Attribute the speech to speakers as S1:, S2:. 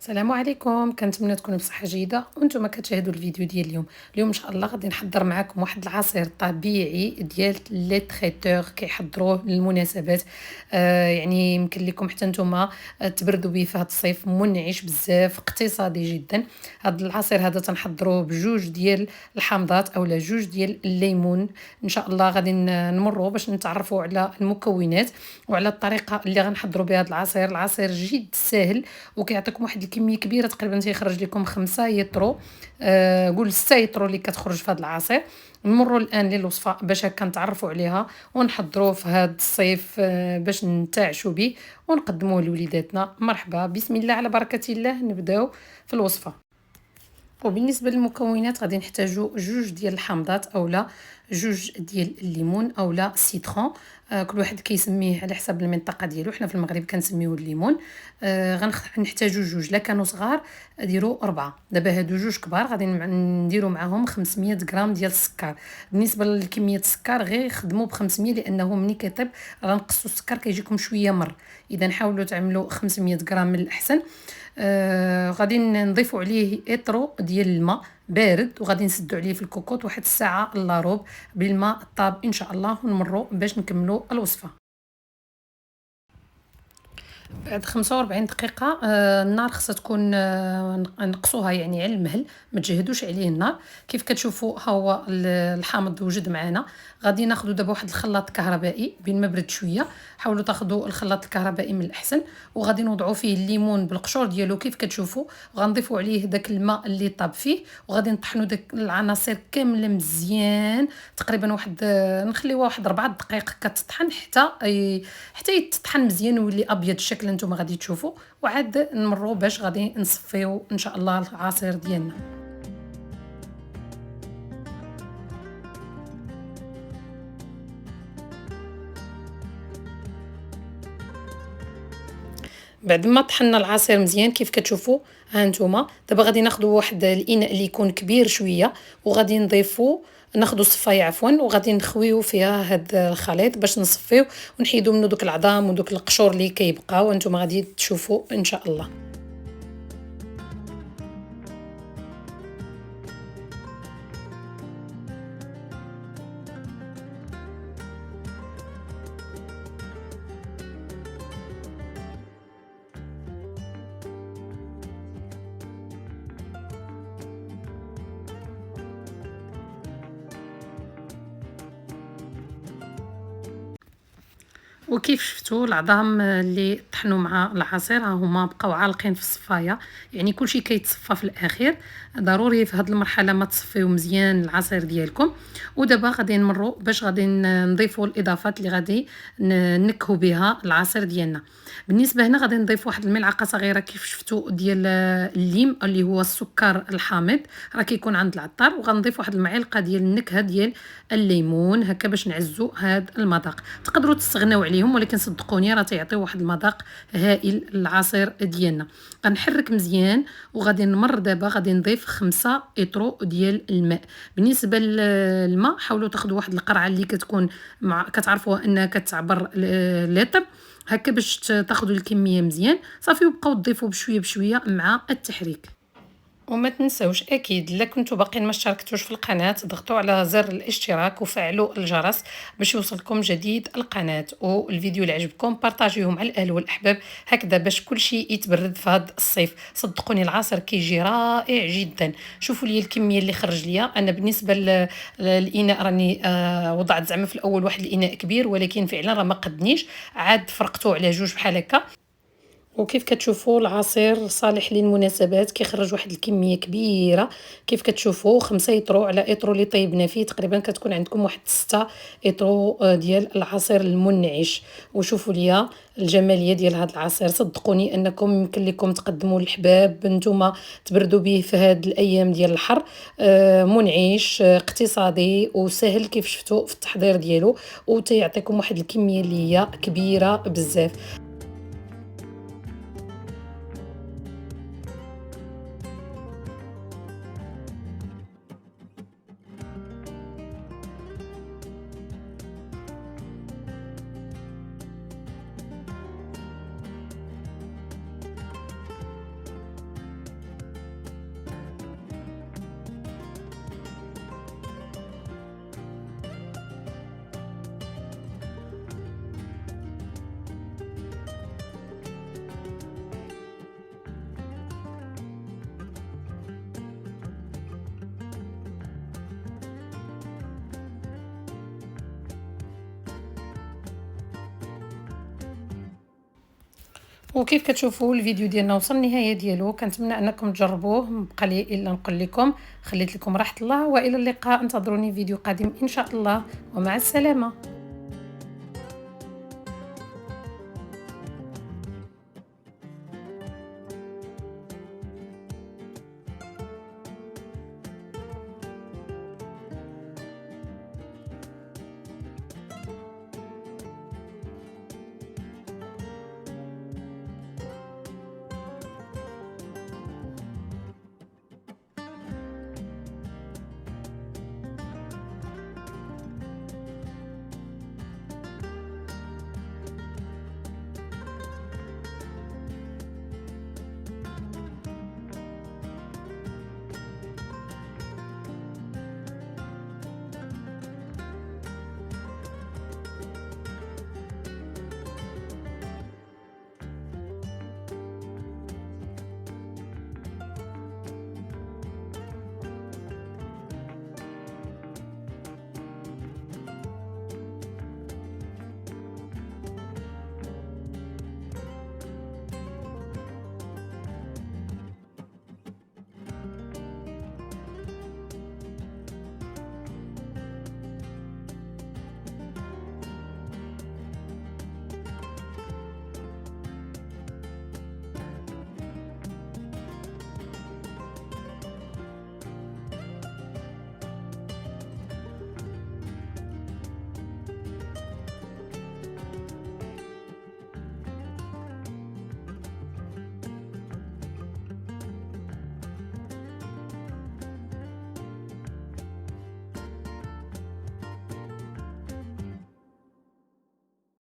S1: السلام عليكم، كنتمنى تكونوا بصحة جيدة وانتم كتشاهدوا الفيديو ديال اليوم ان شاء الله غادي نحضر معكم واحد العصير طبيعي ديال لي تريتور كيحضروه للمناسبات. يعني يمكن لكم حتى نتوما تبردوا به في هذا الصيف، منعش بزاف، اقتصادي جدا. هذا العصير هذا تنحضروه بجوج ديال الحامضات اولا جوج ديال الليمون. ان شاء الله غادي نمروا باش نتعرفوا على المكونات وعلى الطريقة اللي غنحضروا بها هذا العصير. العصير جد ساهل وكيعطيكم واحد الكميه كبيره، تقريبا تيخرج لكم 5 يطرو، قول 6 يطرو اللي كتخرج في هذا العصير. نمروا الان للوصفه باش هكا نتعرفوا عليها ونحضروه في هذا الصيف، باش ننتعشوا به ونقدموه لوليداتنا. مرحبا، بسم الله على بركه الله، نبداو في الوصفه. وبالنسبه للمكونات غادي نحتاجو جوج ديال الحامضات اولا جوج ديال الليمون اولا سيترون، كل واحد كيسميه على حسب المنطقه ديالو. حنا في المغرب كنسميوه الليمون. غنحتاجو جوج، لا كانوا صغار ديروا 4. دابا هادو جوج كبار غادي نديروا معاهم 500 غرام ديال السكر. بالنسبه لكميه السكر غير خدموا ب 500، لانه ملي كيطيب غنقصوا السكر كيجيكم شويه مر. اذا حاولوا تعملوا 500 غرام من الاحسن. غادي نضيفوا عليه اطرو ديال الماء بارد، وغادي نسدوا عليه في الكوكوط واحد الساعه الا ربع بالماء الطاب ان شاء الله، ونمروا باش نكملوا الوصفه. بعد 45 دقيقة النار خصها تكون، نقصوها يعني على المهل، ما تجهدوش عليه النار. كيف كتشوفوا ها هو الحامض وجد معنا. غادي ناخذوا دابا واحد الخلاط كهربائي بين ما برد شويه، حاولوا تاخذوا الخلاط الكهربائي من الاحسن، وغادي نوضعوا فيه الليمون بالقشور ديالو كيف كتشوفوا، غنضيفوا عليه داك الماء اللي طاب فيه، وغادي نطحنوا داك العناصر كامله مزيان. تقريبا واحد نخليوها واحد 4 دقائق كتطحن حتى يتطحن مزيان ويولي ابيض الشكل نتوما غادي تشوفوا. وعاد نمروا باش غادي نصفيو ان شاء الله العصير ديالنا. بعد ما طحنا العصير مزيان كيف كتشوفوا ها نتوما، دابا غادي ناخذوا واحد الاناء اللي يكون كبير شويه، وغادي نضيفوا ناخذوا الصفايه عفوا، وغادي نخويو فيها هاد الخليط باش نصفيو ونحيدو منه دوك العظام ودوك القشور اللي كيبقاو. انتم غادي تشوفوا ان شاء الله. وكيف شفتوا العظام اللي طحنوا مع العصير ها هما بقاو عالقين في الصفايه، يعني كلشي كيتصفى في الاخير. ضروري في هذه المرحله ما تصفيو مزيان العصير ديالكم. ودابا غادي نمروا باش غادي نضيفوا الاضافات اللي غادي نكهوا بها العصير ديالنا. بالنسبه هنا غادي نضيف واحد الملعقه صغيره كيف شفتوا ديال الليم اللي هو السكر الحامض، راه كيكون عند العطار. وغنضيف واحد المعلقه ديال النكهه ديال الليمون هكا باش نعزوا هذا المذاق. تقدروا تستغناو عليهم، ولكن صدقوني راه تيعطيو واحد المذاق هائل للعصير ديالنا. غنحرك مزيان وغادي نمر. دابا غادي نضيف 5 اطرو ديال الماء. بالنسبه للماء حاولوا تاخذوا واحد القرعه اللي كتكون كتعرفوها انها كتعبر لتر هكا باش تاخذوا الكميه مزيان صافي، وبقاو تضيفوا بشويه بشويه مع التحريك. وما تنسوش اكيد الا كنتوا باقيين ما اشتركتوش في القناه ضغطوا على زر الاشتراك وفعلوا الجرس باش يوصلكم جديد القناه. والفيديو اللي عجبكم بارطاجيوه مع الاهل والاحباب هكذا باش كل شيء يتبرد في هذا الصيف. صدقوني العصير كيجي رائع جدا. شوفوا لي الكميه اللي خرج ليا انا. بالنسبه للاناء راني وضعت زعما في الاول واحد الاناء كبير، ولكن فعلا راه ما قدنيش، عاد فرقته على جوج بحال هكا. وكيف كتشوفوا العصير صالح للمناسبات، كيخرج واحد الكميه كبيره. كيف كتشوفوا 5 يطرو على اطرو اللي طيبنا فيه تقريبا كتكون عندكم واحد 6 يطرو ديال العصير المنعش. وشوفوا ليا الجماليه ديال هذا العصير. صدقوني انكم يمكن لكم تقدموا للحباب نتوما تبردوا به في هذه الايام ديال الحر. منعش، اقتصادي وسهل كيف شفتوا في التحضير ديالو، وتيعطيكم واحد الكميه اللي هي كبيره بزاف. وكيف كتشوفوا الفيديو ديالنا وصل النهايه ديالو، كنتمنى انكم تجربوه. مبقى لي الا نقول لكم خليت لكم راحه الله، والى اللقاء، انتظروني في فيديو قادم ان شاء الله، ومع السلامه.